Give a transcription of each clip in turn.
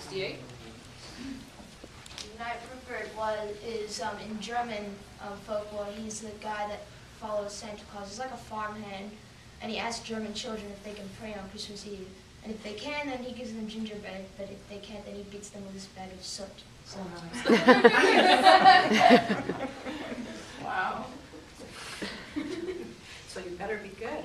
68. Knight Ruprecht is in German folklore. He's the guy that follows Santa Claus. He's like a farmhand, and he asks German children if they can pray on Christmas Eve. And if they can, then he gives them gingerbread. But if they can't, then he beats them with his bag of soot. So Wow. So you better be good.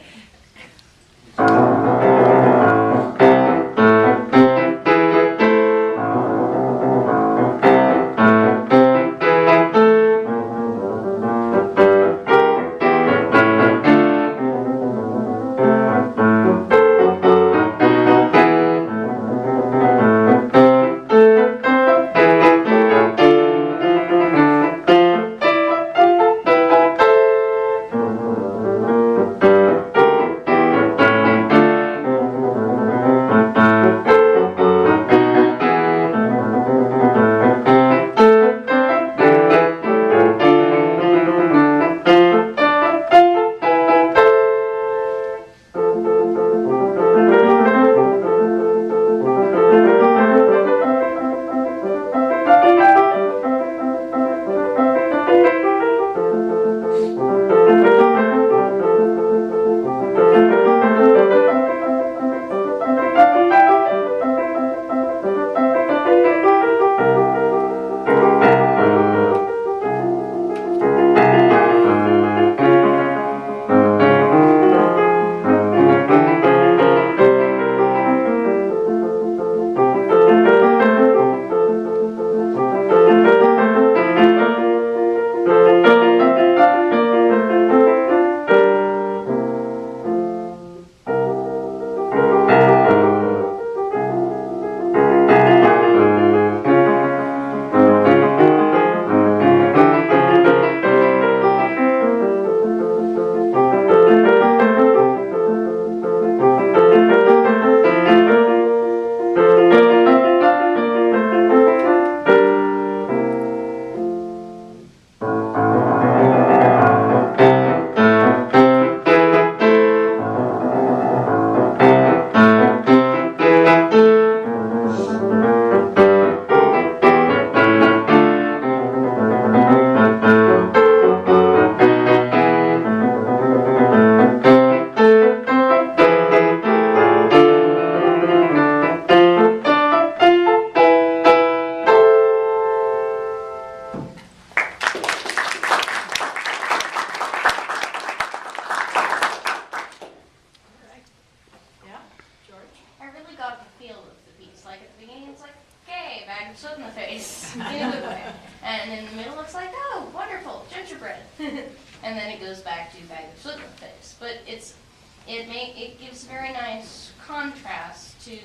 And then it goes back to bag of soot in the face. But it gives very nice contrast to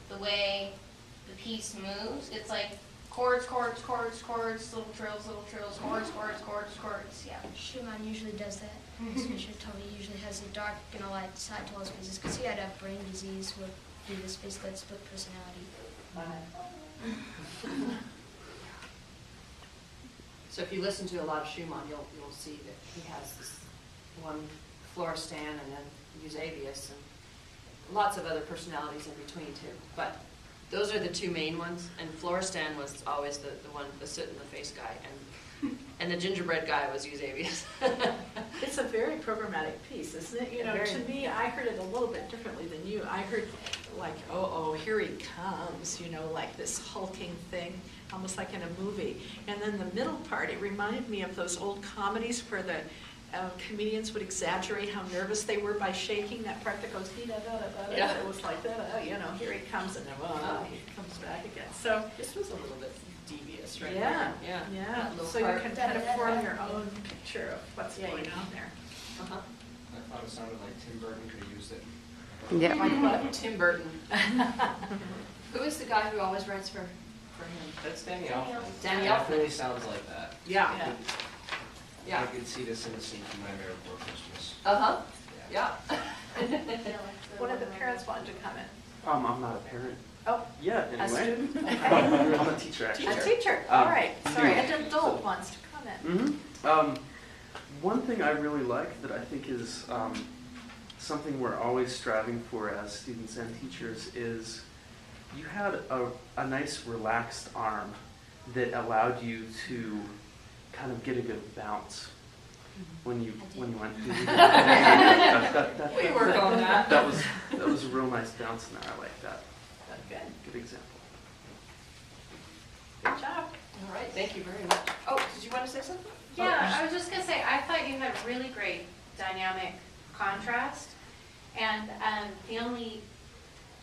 the way the piece moves. It's like chords, chords, chords, chords, little trills, chords, chords, chords, chords. Yeah. Schumann usually does that. Mr. Tovey usually has a dark and a light side to all his pieces because he had a brain disease with this basically that split personality. So if you listen to a lot of Schumann, you'll see that he has this one Florestan and then Eusebius and lots of other personalities in between too. But those are the two main ones, and Florestan was always the one, the soot in the face guy, and the gingerbread guy was Eusebius. It's a very programmatic piece, isn't it? You know, to me, I heard it a little bit differently than you. I heard like, oh, here he comes, you know, like this hulking thing, almost like in a movie. And then the middle part, it reminded me of those old comedies where the comedians would exaggerate how nervous they were by shaking that part that goes dee-da-da-da-da. Yeah. It was like that, you know, here he comes, and then he comes back again. So This was a little bit devious, right? yeah, Yeah. yeah. Little So you part. can kind of form your own picture of what's Yeah, going you- on there. Uh-huh. I thought it sounded like Tim Burton could have used it. Yeah. Like what? Tim Burton. Who is the guy who always writes for him? That's Danny Elfman. Danny It Elfman. really sounds like that. Yeah. Yeah. I could see this in the scene from Nightmare Before Christmas. Uh-huh. Yeah. Yeah. One of the parents wanted to comment. I'm not a parent. Oh, Yeah, a anyway. student? Okay. I'm a teacher, actually. A teacher, all right. Sorry, yeah. an adult wants to comment. One thing I really like that I think is something we're always striving for as students and teachers is you had a nice relaxed arm that allowed you to kind of get a good bounce when you went through. We work on that. That was a real nice bounce in there. I like that. Good. Good example. Good job. All right, thank you very much. Oh, did you want to say something? Yeah, I was just gonna say, I thought you had really great dynamic contrast. And the only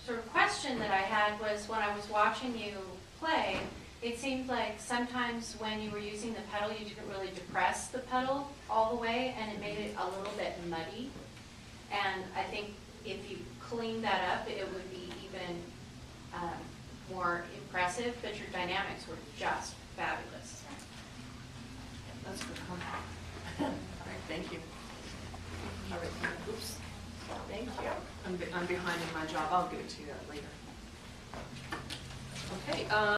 sort of question that I had was when I was watching you play, it seemed like sometimes when you were using the pedal, you didn't really depress the pedal all the way, and it made it a little bit muddy. And I think if you cleaned that up, it would be even more impressive, but your dynamics were just fabulous. That's good comment. All right, thank you. All right, oops. Thank you. I'm behind in my job. I'll give it to you later. Okay.